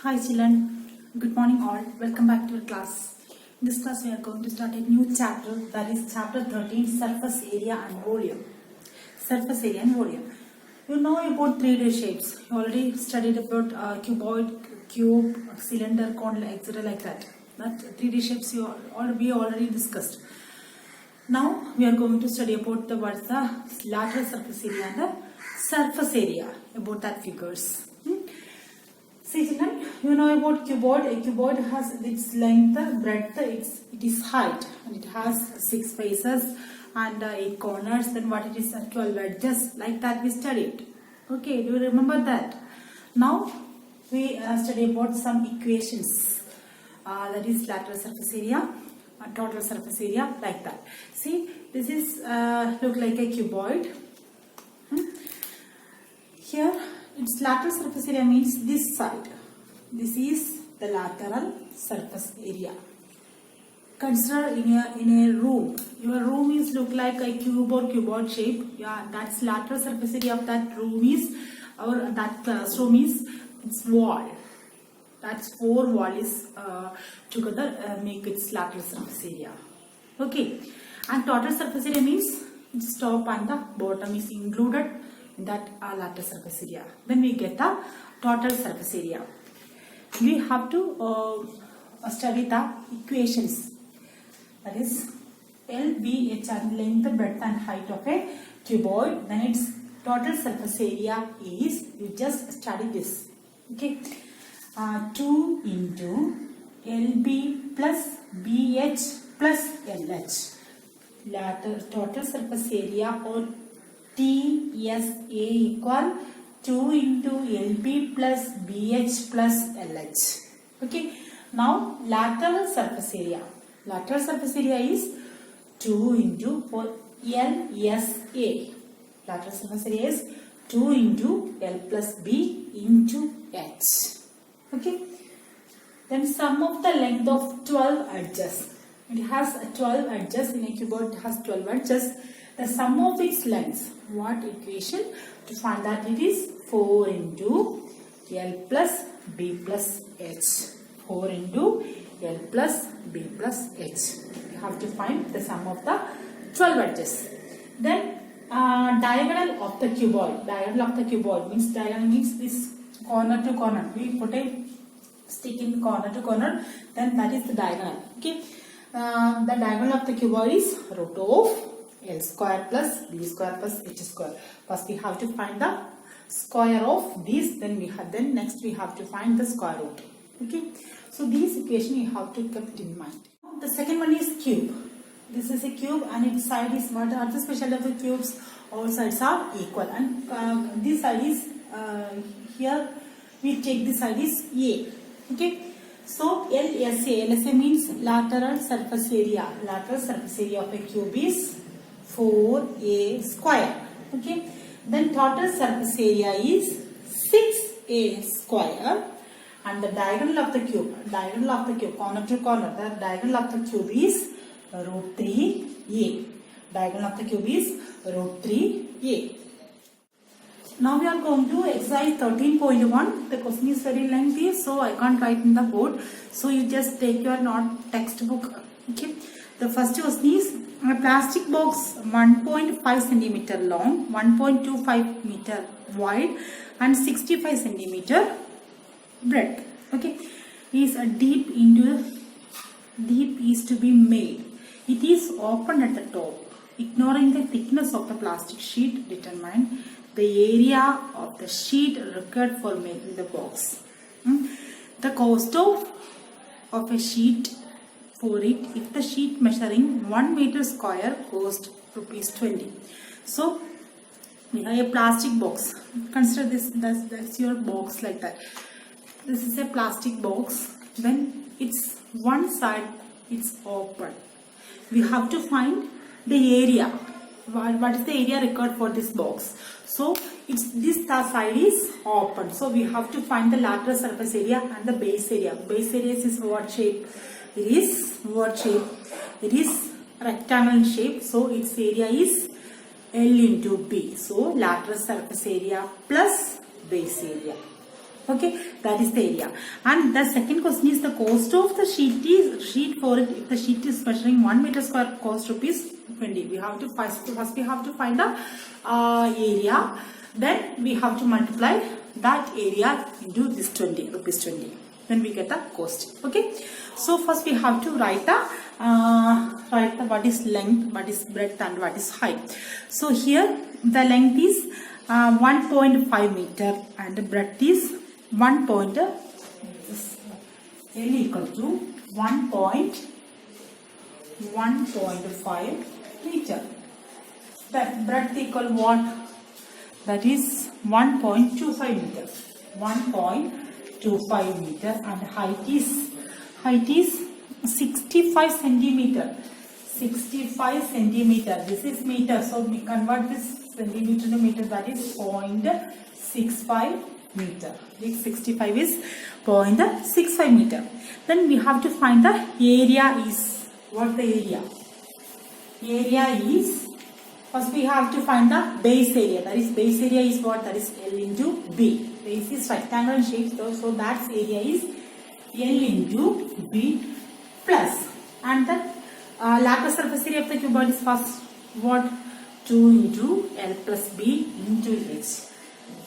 Hi children, good morning all. Welcome back to our class. In this class we are going to start a new chapter, that is chapter 13, surface area and volume. Surface area and volume. You know about 3D shapes. You already studied about cuboid, cube, cylinder, cone, etc. like that. That 3D shapes we already discussed. Now we are going to study about the lateral surface area and the surface area, about that figures. See children, you know about cuboid. A cuboid has its length, breadth, it is height, and it has 6 faces and 8 corners. Then what it is, 12 edges, like that we studied. Okay, do you remember that? Now we study about some equations. That is lateral surface area, total surface area, like that. See, this is look like a cuboid. Here its lateral surface area means this side. This is the lateral surface area. Consider in a room. Your room is look like a cube or cuboid shape. Yeah, that's lateral surface area of that room is, or that classroom is, its wall. That's 4 wall is together make its lateral surface area. Okay, and total surface area means its top and the bottom is included in that lateral surface area. Then we get the total surface area. We have to study the equations. That is LBH and length, breadth and height of a cuboid. Then its total surface area is, you just study this. Okay, 2 into LB plus BH plus LH. Total surface area or TSA equal 2 into LB plus BH plus LH. Okay. Now lateral surface area. Lateral surface area is 2 into LSA. Lateral surface area is 2 into L plus B into H. Okay. Then sum of the length of 12 edges. It has 12 edges. In a cuboid it has 12 edges. The sum of its lengths. What equation? To find that it is 4 into L plus B plus H. 4 into L plus B plus H. You have to find the sum of the 12 edges. Then diagonal of the cuboid. Diagonal of the cuboid means, diagonal means this corner to corner. We put a stick in corner to corner. Then that is the diagonal. Okay. The diagonal of the cuboid is root of L square plus B square plus H square. First we have to find the square of this, then next we have to find the square root. Okay, so these equation you have to keep it in mind. The second one is cube. This is a cube and its side is, what are the specialty of the cubes? All sides are equal, and this side is here we take this side is A. Okay, so LSA means lateral surface area. Lateral surface area of a cube is 4A square. Okay, then total surface area is 6A square, and the diagonal of the cube, corner to corner, the diagonal of the cube is root 3A. Diagonal of the cube is root 3A. Now we are going to exercise 13.1. The question is very lengthy, so I can't write in the board. So you just take your textbook. Okay. The first question is a plastic box 1.5 centimeter long, 1.25 meter wide, and 65 centimeter breadth. Okay, is a deep is to be made. It is open at the top. Ignoring the thickness of the plastic sheet, determine the area of the sheet required for making the box. The cost of a sheet for it, if the sheet measuring 1 meter square cost rupees 20. So we have a plastic box. Consider this, that's your box like that. This is a plastic box. Then it's one side it's open. We have to find the area. What is the area required for this box? So it's this side is open. So we have to find the lateral surface area and the base area. Base area is what shape? It is what shape? It is rectangle shape. So its area is L into B. So lateral surface area plus base area. Okay, that is the area. And the second question is the cost of the sheet for it. If the sheet is measuring 1 meter square, cost rupees 20. We have to first we have to find the area. Then we have to multiply that area into this 20 rupees 20. Then we get the cost. Okay. So first we have to write the what is length, what is breadth, and what is height. So here the length is 1.5 meter and the breadth is L equal to 1.5 meter. That breadth equal what? That is 1.25 meter. 1.25 meter and height is 65 centimeter. 65 centimeter. This is meter. So we convert this centimeter to meter. That is 0.65 meter. 65 is 0.65 meter. Then we have to find the area is. What the area? Area is, first we have to find the base area. That is, base area is what? That is L into B. Base is rectangular shape. So that area is L into B plus. And the lateral surface area of the cuboid is first what? 2 into L plus B into H.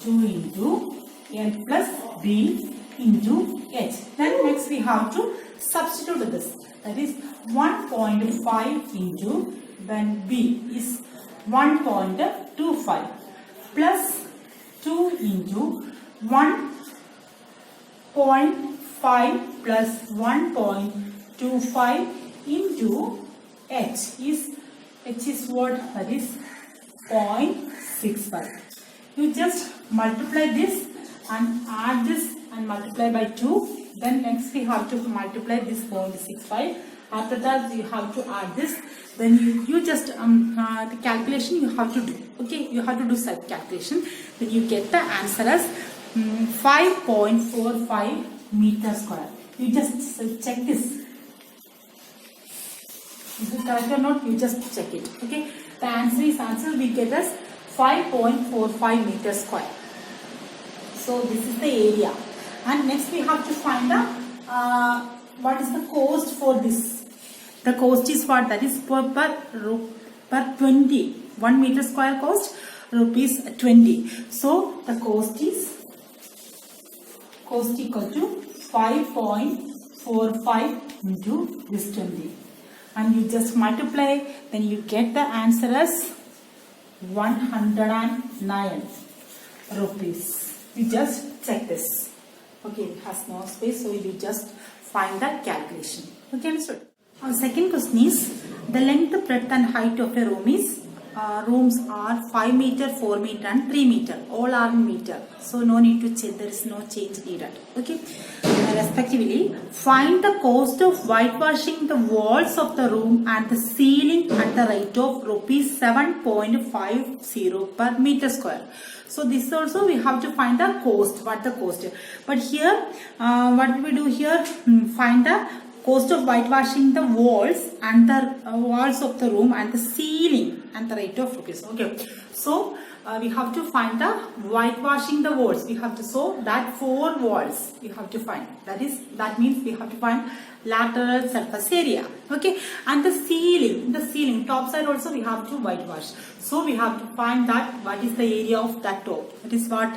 2 into L plus B into H. Then next we have to substitute this. That is 1.5 into, then B is 1.25 plus 2 into 1.5 plus 1.25 into H is what? That is 0.65. You just multiply this and add this and multiply by 2. Then next we have to multiply this 0.65. After that you have to add this. Then you just the calculation you have to do. Okay, you have to do self calculation. Then you get the answer as 5.45 meter square. You just check this. Is it correct or not? You just check it. Okay, the answer we get as 5.45 meter square. So this is the area. And next we have to find the what is the cost for this. The cost is what? That is per 20. 1 meter square cost rupees 20. So the cost equal to 5.45 into this 20. And you just multiply, then you get the answer as 109 rupees. You just check this. Okay, it has no space, so you just find that calculation. Okay, understood? Our second question is, the length, breadth and height of a room is, rooms are 5 meter, 4 meter and 3 meter. All are in meter. So no need to change, there is no change needed. Okay. Respectively, find the cost of whitewashing the walls of the room and the ceiling at the rate of rupees 7.50 per meter square. So this also we have to find the cost. What the cost? But here, what we do here? Find the cost of whitewashing the walls and the walls of the room and the ceiling and the rate of rupees. Okay. So we have to find the whitewashing the walls. We have to show that 4 walls we have to find. That means we have to find lateral surface area. Okay. And the ceiling top side also we have to whitewash. So we have to find that what is the area of that top. That is what?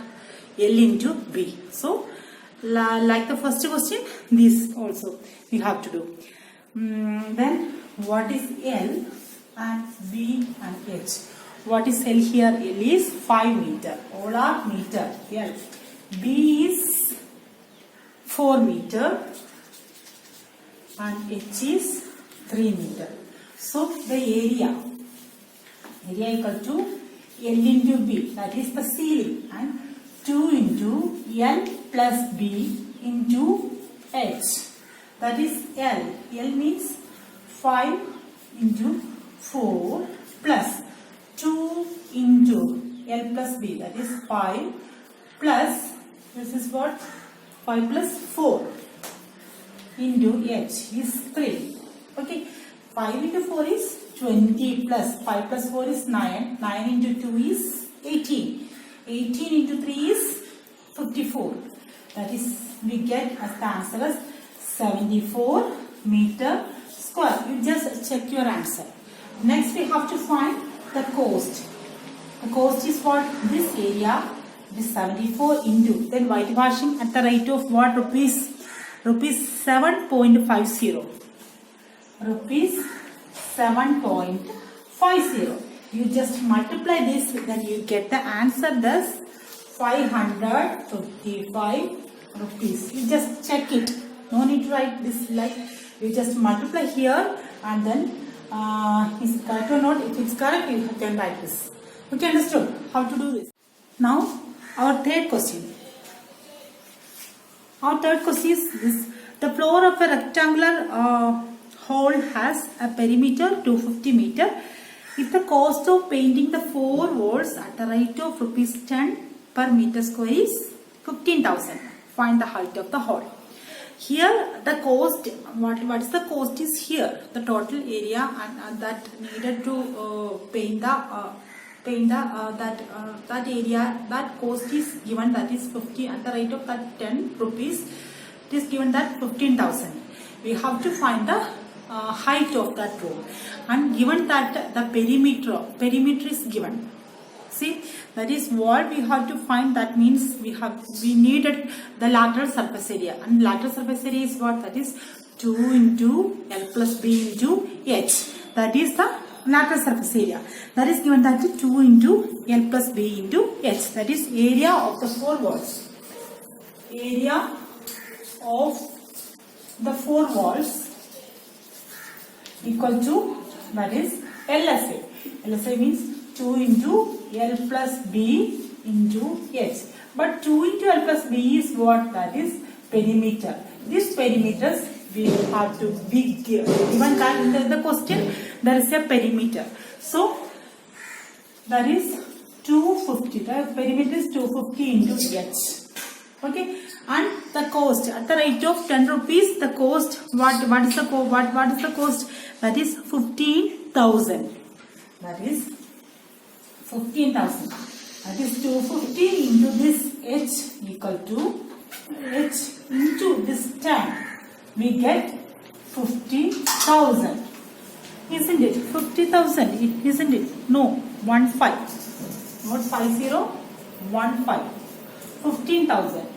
L into B. So like the first question, this also we have to do. Then what is L and B and H? What is L here? L is 5 meter. All are meter. L. B is 4 meter and H is 3 meter. So the area equal to L into B. That is the ceiling, and 2 into L plus B into H. That is L. L means 5 into 4 plus 2 into L plus B. That is 5 plus, this is what? 5 plus 4 into H is 3. Okay. 5 into 4 is 20 plus 5 plus 4 is 9. 9 into 2 is 18. 18 into 3 is 54. That is, we get as the answer as 74 meter square. You just check your answer. Next we have to find the cost. The cost is what? This area is 74 into, then whitewashing at the rate of what? Rupees 7.50. Rupees 7.50. You just multiply this, then you get the answer thus 555 rupees. You just check it. No need to write this like, you just multiply here and then is it correct or not? If it's correct, you can write this. Okay, understood how to do this. Now our third question. Our third question is this. The floor of a rectangular hole has a perimeter 250 meter. If the cost of painting the four walls at the rate of rupees 10 per meter square is 15,000. Find the height of the hole. Here the cost, what is the cost is here, the total area and that needed to paint the that area, that cost is given, that is 50 at the rate of that 10 rupees. It is given that 15,000. We have to find the height of that wall, and given that the perimeter is given. See, that is what we have to find. That means we needed the lateral surface area, and lateral surface area is what? That is 2 into L plus B into H. That is the lateral surface area. That is given that 2 into L plus B into H. That is area of the four walls. Area of the four walls equal to, that is LSA. LSA means 2 into L plus B into H. But 2 into L plus B is what? That is perimeter. These perimeters we have to be given that in the question there is a perimeter. So that is 250. The perimeter is 250 into H. Okay, and the cost at the rate of 10 rupees. The cost, what is the cost? That is 15,000. That is 15,000. That is 250 into this H equal to H into this 10. We get 50,000. Isn't it? 50,000. Isn't it? No. 15. Not 50. 15. 15,000.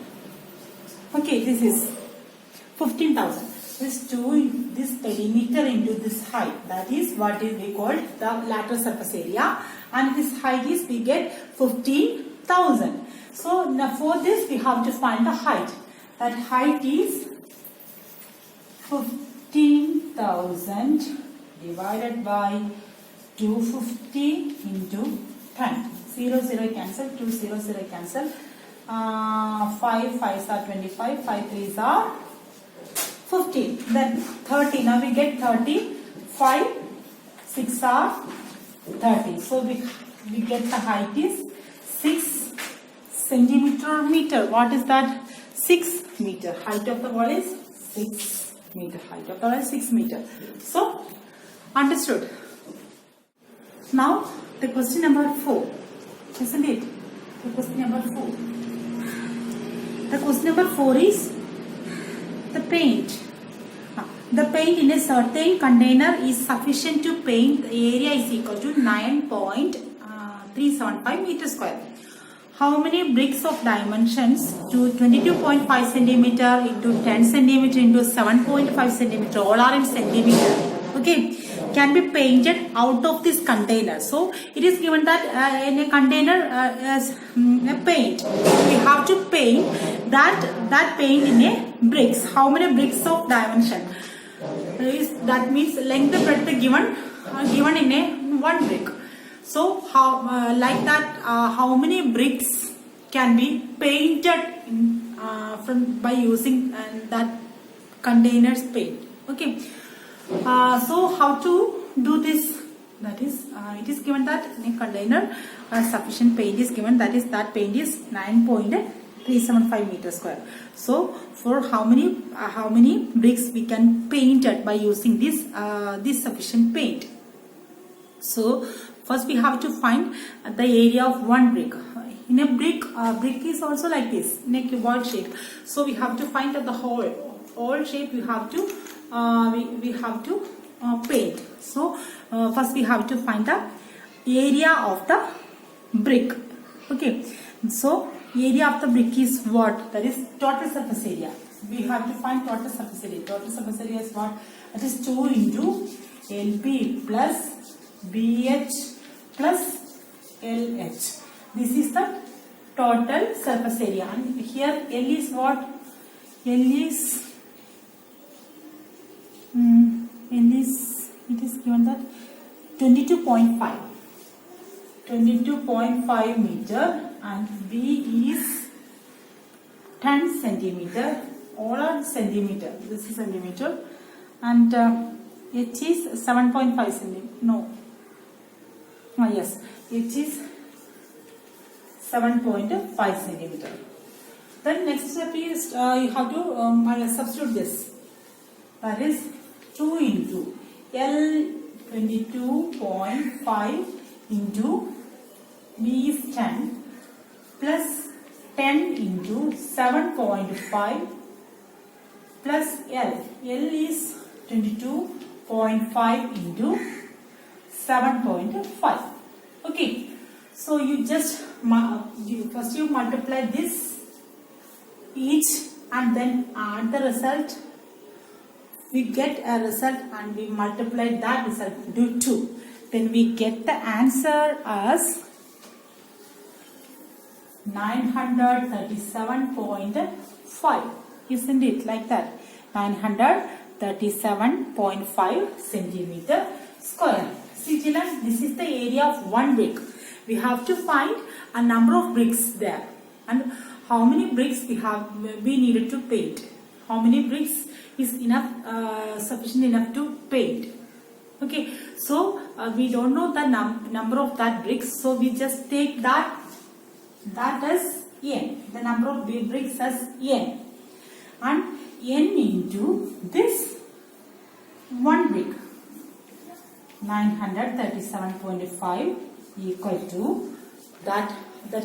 Okay, this is 15,000. This perimeter into this height. That is what is we call the lateral surface area. And this height is we get 15,000. So now for this we have to find the height. That height is 15,000 divided by 250 into 10. 0, 0 cancel, 2, 0, 0 cancel. 5 5s are 25, 5 3s are 15. Then 30. Now we get 30. 5 6 are 30. So we get the height is 6 centimeter meter. What is that? 6 meter. Height of the wall is 6 meter. Height of the wall is 6 meter. So understood. Now the question number 4. Isn't it? The question number 4. The question number 4 is the paint. The paint in a certain container is sufficient to paint. The area is equal to 9.375 meters square. How many bricks of dimensions to 22.5 centimeter into 10 centimeter into 7.5 centimeter, all are in centimeter, okay, can be painted out of this container. So it is given that in a container as a paint, we have to paint that paint in a bricks. How many bricks of dimension? That means length and breadth given in a one brick. So how like that how many bricks can be painted by using that container's paint? Okay. So how to do this? That is it is given that in a container sufficient paint is given. That is that paint is 9.375 meters square. So for how many bricks we can paint it by using this sufficient paint? So first we have to find the area of one brick. In a brick, brick is also like this, in a cuboid shape. So we have to find the whole shape. We have to paint. So first we have to find the area of the brick. Okay. So area of the brick is what? That is total surface area. We have to find total surface area. Total surface area is what? That is 2 into LP plus BH plus LH. This is the total surface area. And here L is what? L is it is given that 22.5 meter, and B is 10 centimeter. All are centimeter. This is centimeter, and H is 7.5 centimeter. No. Yes, H is 7.5 centimeter. Then next step is you have to substitute this. That is 2 into L 22.5 into B is 10 plus 10 into 7.5 plus L. L is 22.5 into 7.5. Okay. So you just first you multiply this each and then add the result. We get a result and we multiply that result into 2. Then we get the answer as 937.5. Isn't it like that? 937.5 centimeter square. See children, this is the area of one brick. We have to find a number of bricks there and how many bricks we needed to paint. How many bricks is enough, sufficient enough to paint. Okay, so we don't know the number of that bricks, so we just take that as n, the number of bricks as n, and n into this one brick. 937.5 equal to that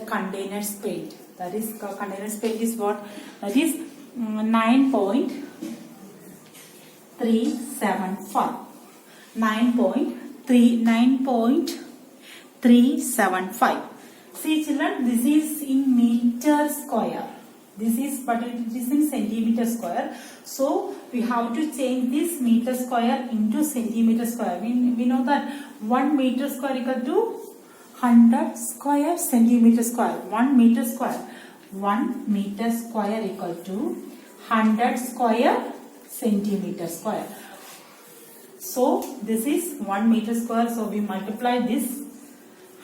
container's paint. That is container's paint is what? That is 9.375. 9.375. See children, this is in meter square. This is, but it is in centimeter square. So we have to change this meter square into centimeter square. We know that 1 meter square equal to 100 square centimeter square. 1 meter square. 1 meter square equal to 100 square centimeter square. So this is 1 meter square. So we multiply this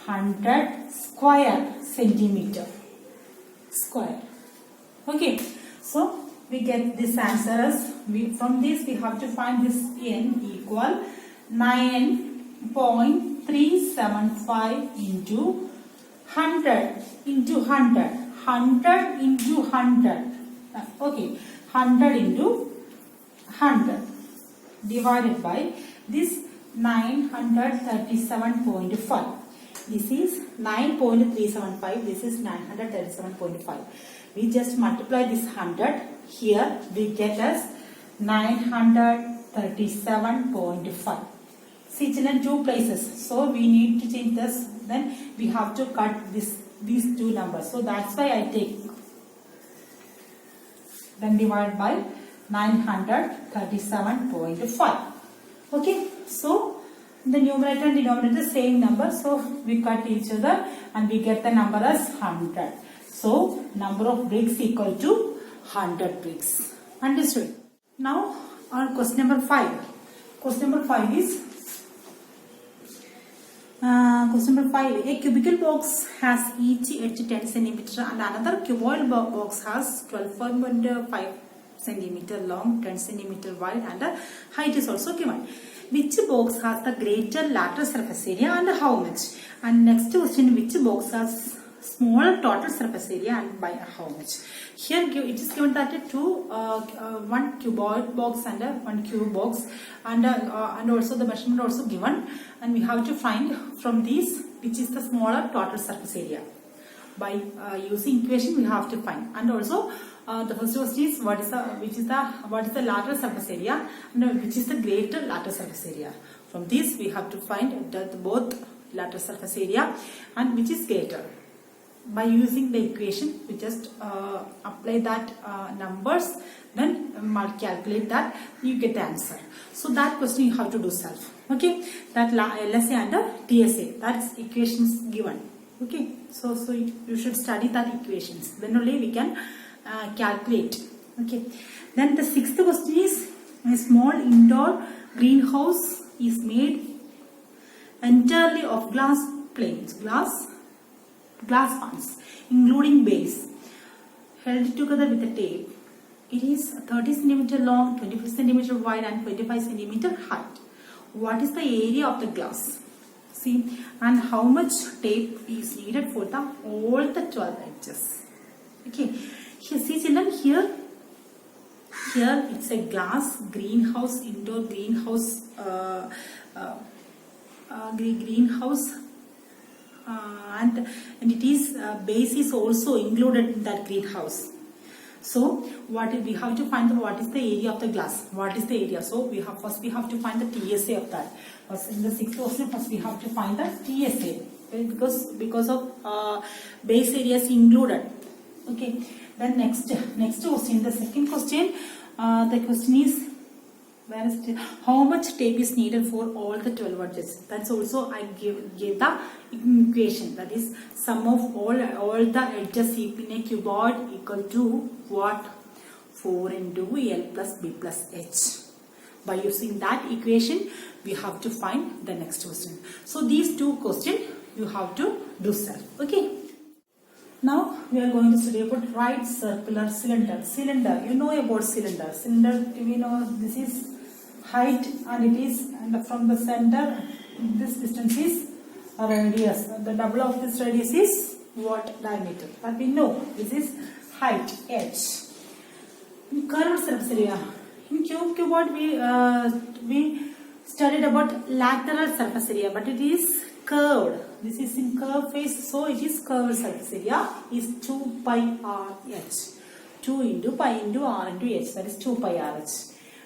100 square centimeter square. Okay. So we get this answer as from this we have to find this n equal 9.375 into 100 into 100. 100 into 100. Okay. 100 into 100 divided by this 937.5. This is 9.375. This is 937.5. We just multiply this 100. Here we get as 937.5. See children, 2 places. So we need to change this. Then we have to cut these 2 numbers. So that's why I take. Then divide by 937.5. Okay. So the numerator and denominator same number. So we cut each other and we get the number as 100. So number of bricks equal to 100 bricks. Understood? Now our question number 5. Question number 5 is question number 5. A cubical box has each edge 10 centimeter and another cuboid box has 12.5 centimeter long, 10 centimeter wide, and the height is also given. Which box has the greater lateral surface area and how much? And next question, which box has smaller total surface area and by how much? Here it is given that one cuboid box and one cube box, and also the measurement also given, and we have to find from these which is the smaller total surface area. by using equation we have to find. And also the first question is what is the lateral surface area and which is the greater lateral surface area. From this we have to find both lateral surface area and which is greater. By using the equation we just apply that numbers, then calculate that, you get the answer. So that question you have to do self. Okay, that LSA under TSA, that's equations given. Okay, so you should study that equations, then only we can calculate. Okay, then the sixth question is, a small indoor greenhouse is made entirely of glass planes, glass ones, including base, held together with a tape. It is 30 cm long, 25 cm wide and 25 cm height. What is the area of the glass? See, and how much tape is needed for all the 12 edges? Okay, here see children, here it's a glass greenhouse, indoor greenhouse, greenhouse. And it is base is also included in that greenhouse. So what we have to find what is the area of the glass? What is the area? So we have to find the TSA of that. First in the sixth question, first we have to find the TSA, okay? because of base area is included. Okay. Then next question, the second question, the question is, how much tape is needed for all the 12 edges? That's also I gave the equation, that is sum of all the edges in a cuboid equal to what? 4 into L plus B plus H. By using that equation we have to find the next question. So these two questions you have to do self. Okay. Now we are going to study about right circular cylinder. Cylinder, you know about cylinder. Cylinder, we know this is height and it is, and from the center this distance is a radius. The double of this radius is what? Diameter. That we know. This is height, h. In curved surface area, in cuboid we studied about lateral surface area, but it is curved. This is in curved face, so it is curved surface area is 2 pi r h. 2 into pi into r into h, that is 2 pi r h.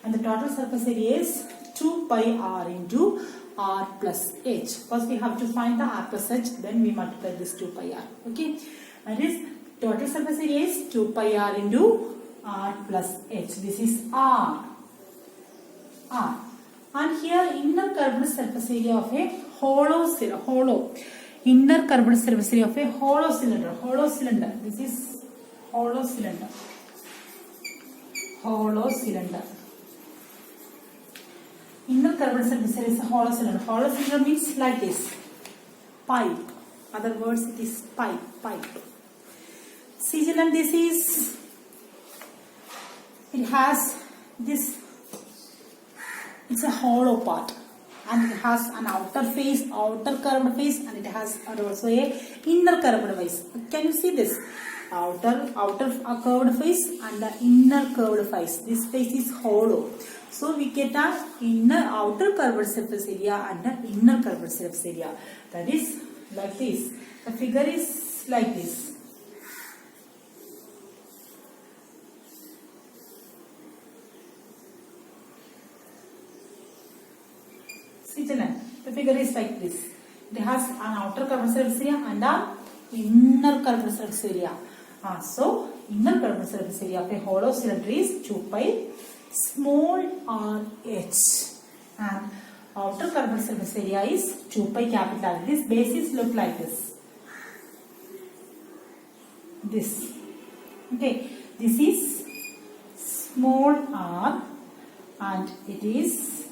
And the total surface area is 2 pi r into r plus h. First we have to find the r plus h, then we multiply this 2 pi r. Okay, that is total surface area is 2 pi r into r plus h. This is r. And here inner curved surface area of a inner curved surface area of a hollow cylinder. This is hollow cylinder. Inner curved surface area is a hollow cylinder. Hollow cylinder means like this. Pipe. Other words, it is pipe. See children, it has this, it's a hollow part. And it has an outer curved face, and it has also a inner curved face. Can you see this? Outer curved face and the inner curved face. This face is hollow. So we get an outer curved surface area and the inner curved surface area. That is like this. The figure is like this. See children, the figure is like this. It has an outer curved surface area and an inner curved surface area. So inner curved surface area of a hollow cylinder is 2 pi small r h, and outer curved surface area is 2 pi capital R. This basis look like this. Okay, this is small r and it is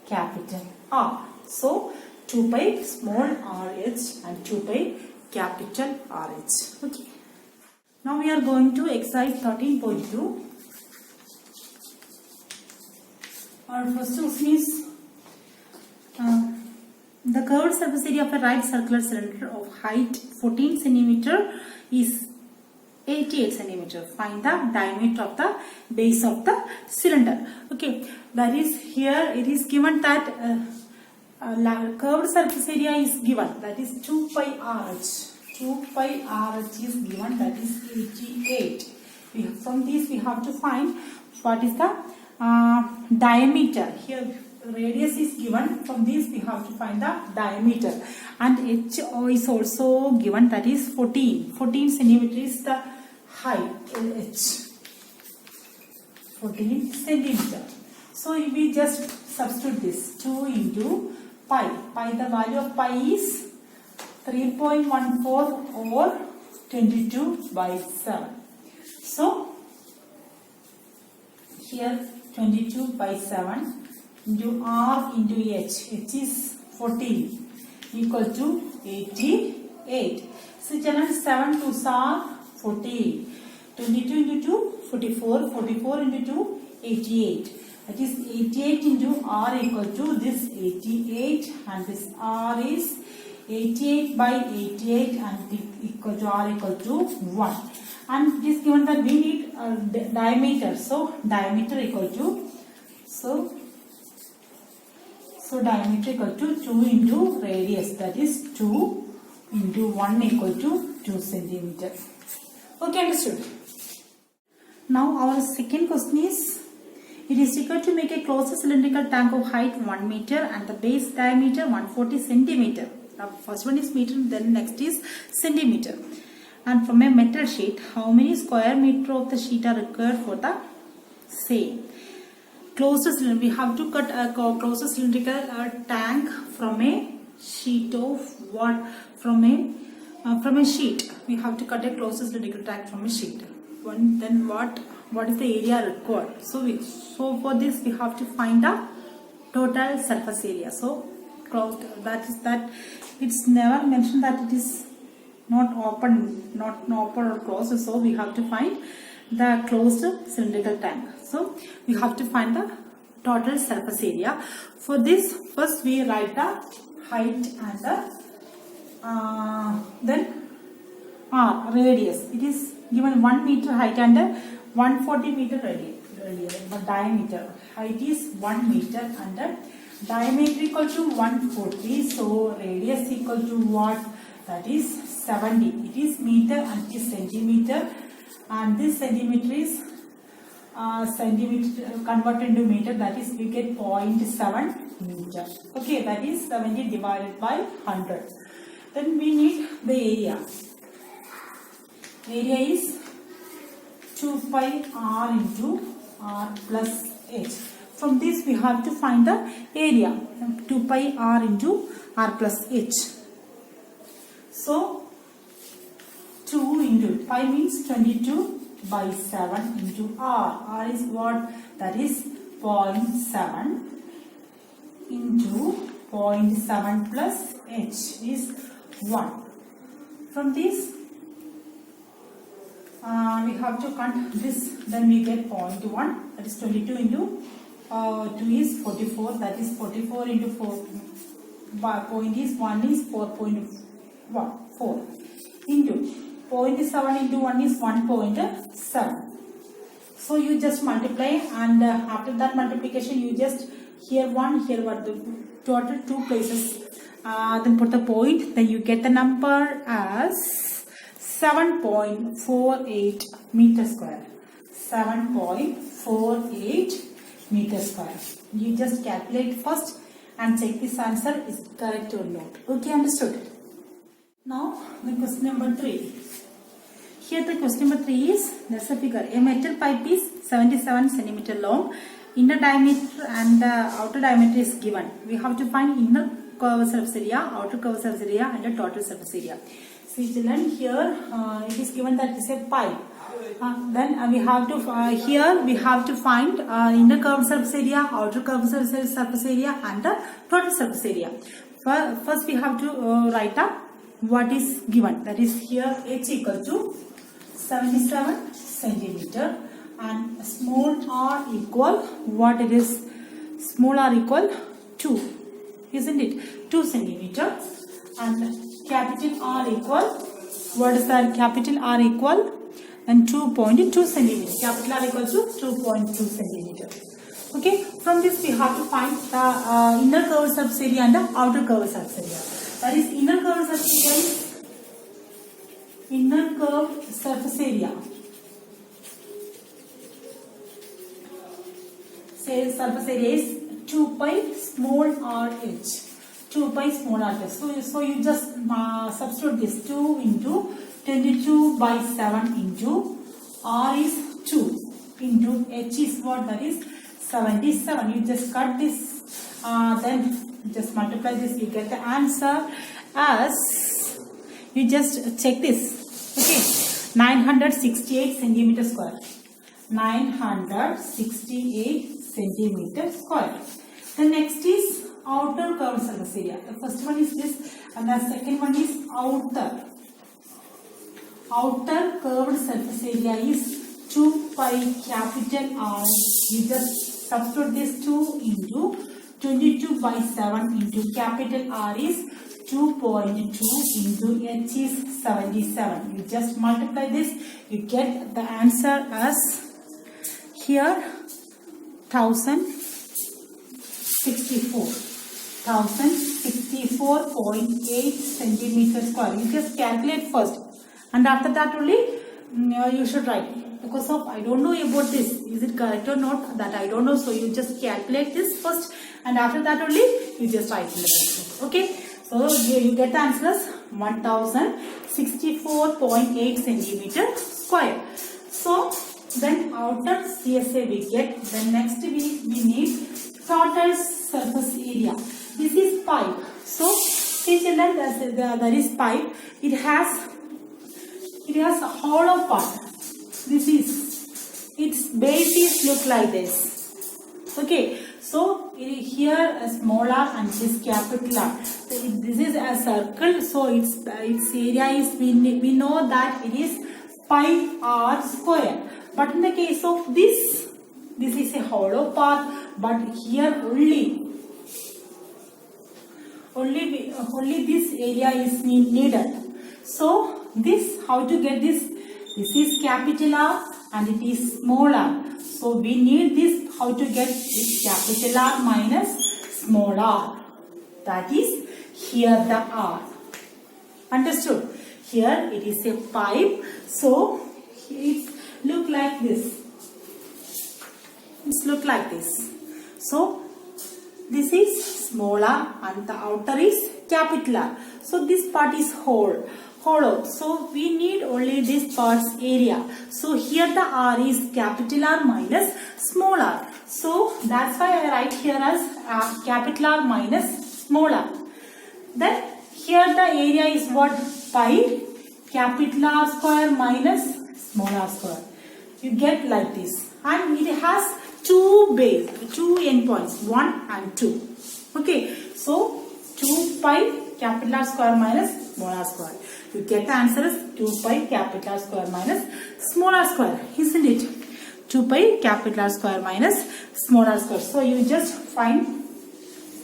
capital R. So 2 pi small r h and 2 pi capital R h. Okay. Now we are going to exercise 13.2. Our first question is the curved surface area of a right circular cylinder of height 14 cm is 88 cm. Find the diameter of the base of the cylinder. Okay, that is here it is given that curved surface area is given, that is 2 pi r h. 2 pi RH is given, that is 88. From this we have to find what is the diameter. Here radius is given, from this we have to find the diameter, and H is also given, that is 14 centimeter is the height, H 14 centimeter. So we just substitute this 2 into pi. The value of pi is 3.14 over 22 by 7. So here 22 by 7 into R into H is 14 equal to 88. So children, 7 2s are 14. 22 into 2, 44. 44 into 2, 88. That is 88 into R equal to this 88, and this R is 88 by 88 and equal to R equal to 1. And it is given that we need diameter. So diameter equal to, so diameter equal to 2 into radius, that is 2 into 1 equal to 2 centimeter. Okay, understood. Now our second question is, it is required to make a closed cylindrical tank of height 1 meter and the base diameter 140 centimeter. Now first one is meter, then next is centimeter. And from a metal sheet, how many square meter of the sheet are required for the same? Closed cylinder, we have to cut a closed cylindrical tank from a sheet of what? From a sheet. We have to cut a closed cylindrical tank from a sheet. Then what is the area required? So for this we have to find the total surface area. So closed, that is that it's never mentioned that it is not open or closed. So we have to find the closed cylindrical tank. So we have to find the total surface area. For this, first we write the height and the then radius. It is given 1 meter height and 140 meter radius. But diameter, height is 1 meter and diameter equal to 140. So radius equal to what? That is 70. It is meter and it is centimeter, and this centimeter is centimeter converted into meter, that is we get 0.7 meter. Okay, that is 70 divided by 100. Then we need the area. Area is 2 pi R into R plus H. From this we have to find the area, 2 pi R into R plus H. So 2 into pi means 22 by 7 into R. R is what? That is 0.7 into 0.7 plus H is 1. From this we have to count this, then we get 0.1, that is 22 into 2 is 44, that is 44 into 4, point is 1 is 4.4 into 0.7 into 1 is 1.7. So you just multiply, and after that multiplication you just here 1, here 1, the total 2 places, then put the point, then you get the number as 7.48 meter square. 7.48 meter square. You just calculate first and check this answer is correct or not. Okay, understood? Now the question number 3. Here the question number 3 is, there's a figure. A metal pipe is 77 centimeter long. Inner diameter and the outer diameter is given. We have to find inner curve surface area, outer curve surface area and the total surface area. See children, here it is given that it is a pipe. Then we have to here we have to find inner curved surface area, outer curved surface area and the total surface area. First we have to write up what is given, that is here H equal to 77 centimeter and small r equal what it is, small r equal 2, isn't it, 2 centimeter, and capital R equal, what is that, capital R equal and 2.2 centimeter, capital R equal to 2.2 centimeter. Okay, from this we have to find the inner curved surface area and the outer curved surface area. That is inner curved surface area is inner curved surface area. Say surface area is 2 pi small r h. 2 pi small r h. So you just substitute this 2 into 22 by 7 into r is 2 into h is what, that is 77. You just cut this, then just multiply this, you get the answer as, you just check this, okay, 968 centimeter square. 968 centimeter square. The next is outer curved surface area. The first one is this and the second one is outer. Outer curved surface area is 2 pi capital R. You just substitute this 2 into 22 by 7 into capital R is 2.2 into h is 77. You just multiply this, you get the answer as here 1064.8 centimeter square. You just calculate first and after that only you should write. Because of I don't know about this, is it correct or not, that I don't know, so you just calculate this first and after that only you just write in the box. Okay, so you get the answer as 1064.8 centimeter square. So then outer CSA we get. Then next we need total surface area. This is pipe. So see children, there is pipe. It has a hollow part. This is, its base is look like this. Okay, so here a small r and this capital R. This is a circle, so its area is, we know that it is pi r square. But in the case of this is a hollow part, but here only this area is needed. So this, how to get this? This is capital R and it is small r. So we need this, how to get this capital R minus small r. That is here the R. Understood? Here it is a pipe. So it look like this. It's look like this. So this is small r and the outer is capital R. So this part is hollow. So we need only this part's area. So here the R is capital R minus small r. So that's why I write here as capital R minus small r. Then here the area is what? Pi capital R square minus small r square. You get like this. And it has two endpoints, 1 and 2. Okay. So 2 pi capital R square minus small r square. You get the answer as 2 pi capital R square minus small r square, isn't it? 2 pi capital R square minus small r square. So you just find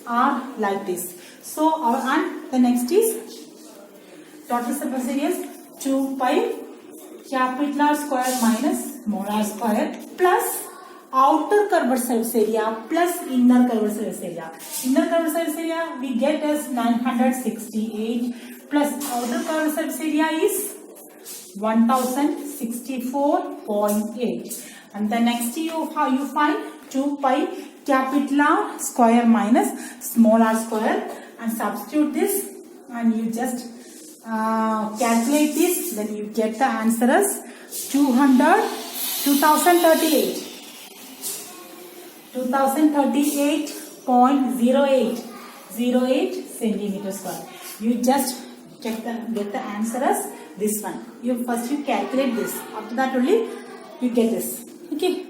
R like this. So and the next is total surface area is 2 pi capital R square minus small r square plus outer curved surface area plus inner curved surface area. Inner curved surface area we get as 968 plus outer curved surface area is 1064.8. And the next you find 2 pi capital R square minus small r square and substitute this and you just calculate this, then you get the answer as 2038. 2038.08 centimeter square. You just get the answer as this one. First you calculate this. After that only you get this. Okay.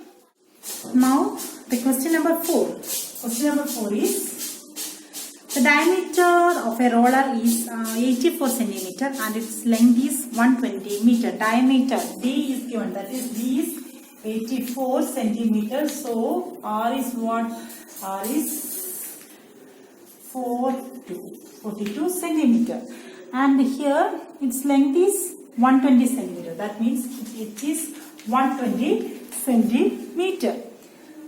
Now the question number 4. Question number 4 is the diameter of a roller is 84 centimeter and its length is 120 meter. Diameter D is given, that is D is 84 centimeters. So R is what? R is 42 centimeter. And here its length is 120 centimeter. That means it is 120 centimeter.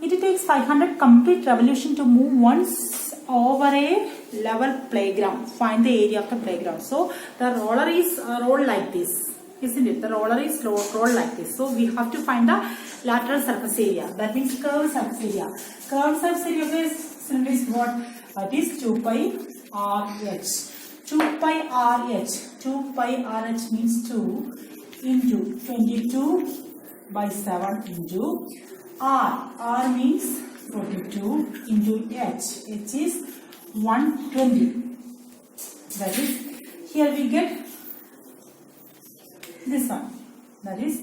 It takes 500 complete revolution to move once over a level playground. Find the area of the playground. So the roller is rolled like this. isn't it? The roller is rolled like this. So we have to find the lateral surface area. That means curved surface area. Curved surface area of a cylinder is what? That is 2 pi RH. 2 pi RH. 2 pi RH means 2 into 22 by 7 into R. R means 42 into H. H is 120. That is, here we get this one. That is,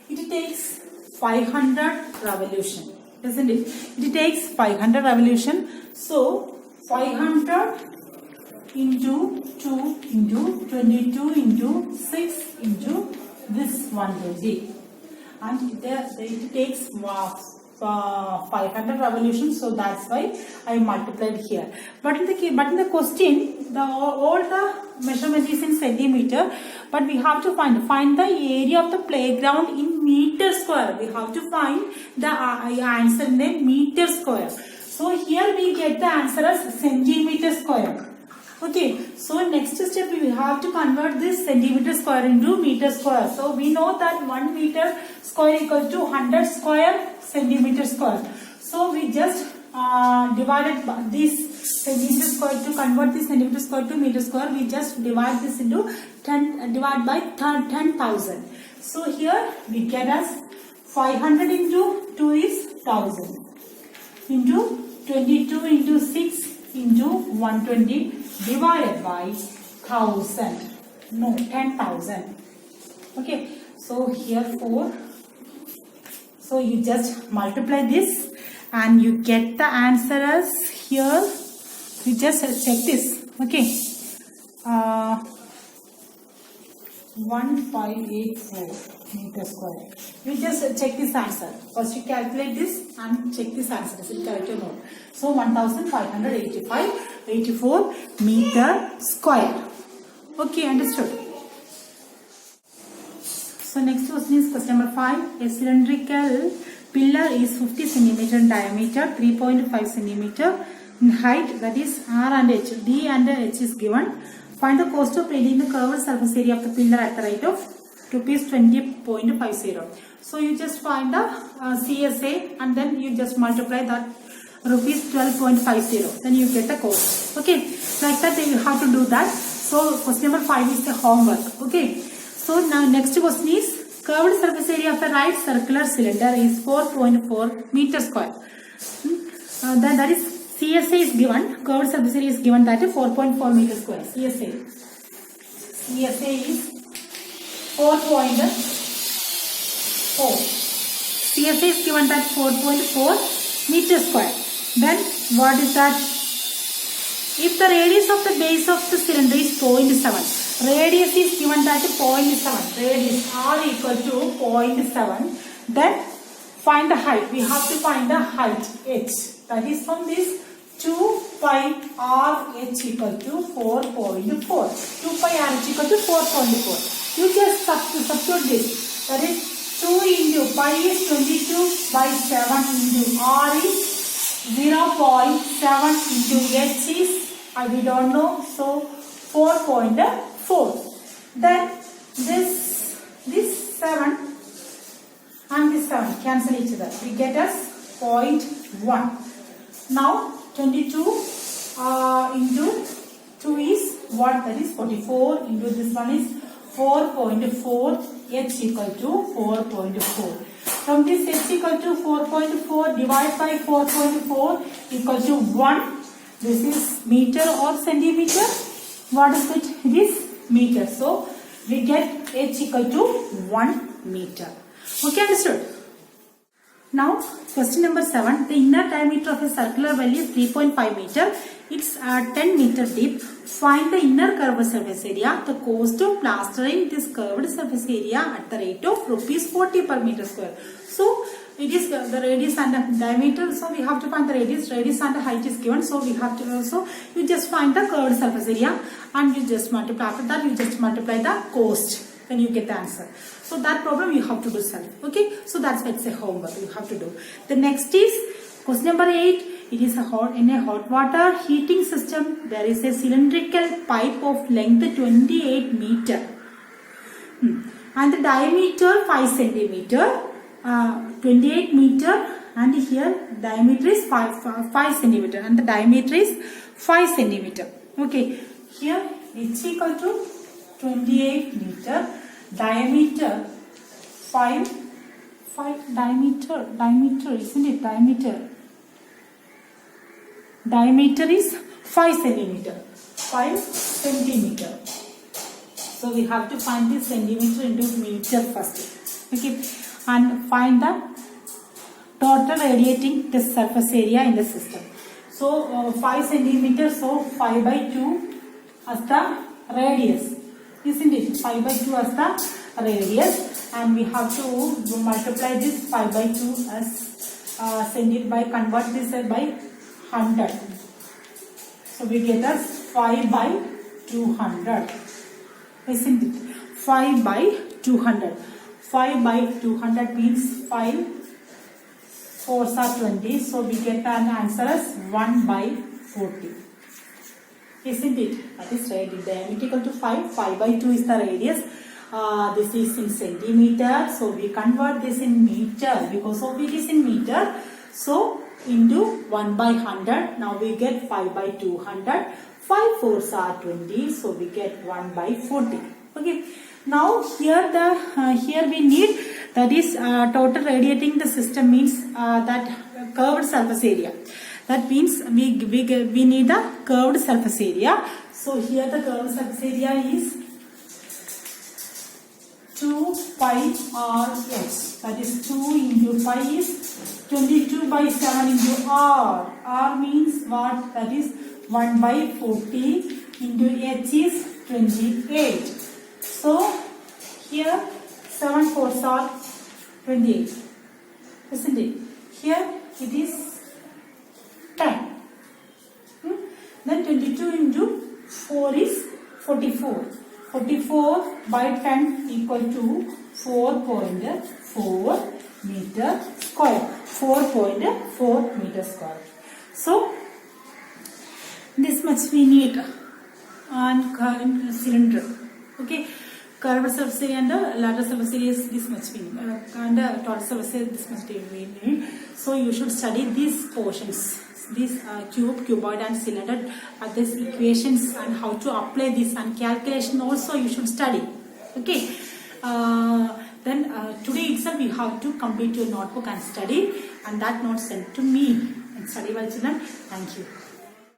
it takes 500 revolution, isn't it? It takes 500 revolution. So 500 into 2 into 22 into 6 into this 120. And it takes 500 revolutions, so that's why I multiplied here. But in the question, all the measurement is in centimeter, but we have to find the area of the playground in meter square. We have to find the answer in the meter square. So here we get the answer as centimeter square. Okay, so next step we have to convert this centimeter square into meter square. So we know that 1 meter square equal to 100 square centimeter square. So we just divided this centimeter square to convert this centimeter square to meter square. We just divide this into 10, divide by 10,000. So here we get as 500 into 2 is 1000 into 22 into 6 into 120 divided by 1000. No, 10,000. Okay, so here 4. So you just multiply this and you get the answer as here. You just check this. Okay. 1584 meter square. You just check this answer. First you calculate this and check this answer. Is it correct or not? So 1584 meter square. Okay, understood. So next question is question number 5. A cylindrical pillar is 50 cm in diameter, 3.5 cm in height, that is R and H. D and H is given. Find the cost of painting the curved surface area of the pillar at the rate of rupees 20.50. So you just find the CSA and then you just multiply that rupees 12.50. Then you get the cost. Okay, like that you have to do that. So question number 5 is the homework. Okay. So now next question is curved surface area of the right circular cylinder is 4.4 meter square. Then that is CSA is given, curved surface area is given, that is 4.4 meter square. CSA is 4.4. CSA is given that 4.4 meter square. Then what is that? If the radius of the base of the cylinder is 0.7, radius is given that 0.7, radius R equal to 0.7, then find the height. We have to find the height H. That is from this 2 pi R H equal to 4.4. 2 pi R H equal to 4.4. You just substitute this. That is 2 into pi is 22 by 7 into R is 0.7 into H is we don't know. So 4.4. Then this 7 and this 7 cancel each other. We get as 0.1. Now 22 into 2 is what? That is 44 into this one is 4.4. H equal to 4.4. From this H equal to 4.4 divided by 4.4 equal to 1. This is meter or centimeter. What is it? It is meter. So we get H equal to 1 meter. Okay, understood? Now, question number 7. The inner diameter of a circular well is 3.5 meter. It's 10 meter deep. Find the inner curved surface area. The cost of plastering this curved surface area at the rate of rupees 40 per meter square. So, it is the radius and the diameter. So, we have to find the radius. Radius and the height is given. So, we have to also, you just find the curved surface area and you just multiply. After that, you just multiply the cost. Then you get the answer. So that problem you have to do self. Okay. So that's why it's a homework you have to do. The next is question number 8. It is in a hot water heating system. There is a cylindrical pipe of length 28 meter. and the diameter 5 centimeter, 28 meter, and here diameter is 5 centimeter, and the diameter is 5 centimeter. Okay, here it's equal to 28 meter, diameter 5 diameter, isn't it? Diameter is 5 centimeter. 5 centimeter. So we have to find this centimeter into meter first. Okay, and find the total radiating the surface area in the system. So 5 centimeter, so 5 by 2 as the radius, isn't it? 5 by 2 as the radius, and we have to multiply this 5 by 2 as convert this by 100. So we get as 5 by 200, isn't it? 5 by 200. 5 by 200 means 5 4s are 20. So we get an answer as 1 by 40. Isn't it? That is radius. Diameter equal to 5. 5 by 2 is the radius. This is in centimeter. So we convert this in meter because of it is in meter. So into 1 by 100. Now we get 5 by 200. 5 4s are 20. So we get 1 by 40. Okay. Now here we need, that is total radiating the system means that curved surface area. That means we need the curved surface area. So here the curved surface area is 2 pi RS. That is 2 into pi is 22 by 7 into R. R means what? That is 1 by 40 into H is 28. So here 7 4s are 28. Isn't it? Here it is 10. Then 22 into 4 is 44. 44 by 10 equal to 4.4 meter square. 4.4 meter square. So this much we need on cylinder. Okay. Curved surface area and lateral surface area is this much we need, and total surface area this much we need. So you should study these portions, this cube, cuboid and cylinder, these equations and how to apply this, and calculation also you should study. Okay. Then today itself you have to complete your notebook and study, and that note sent to me. And study well, children. Thank you.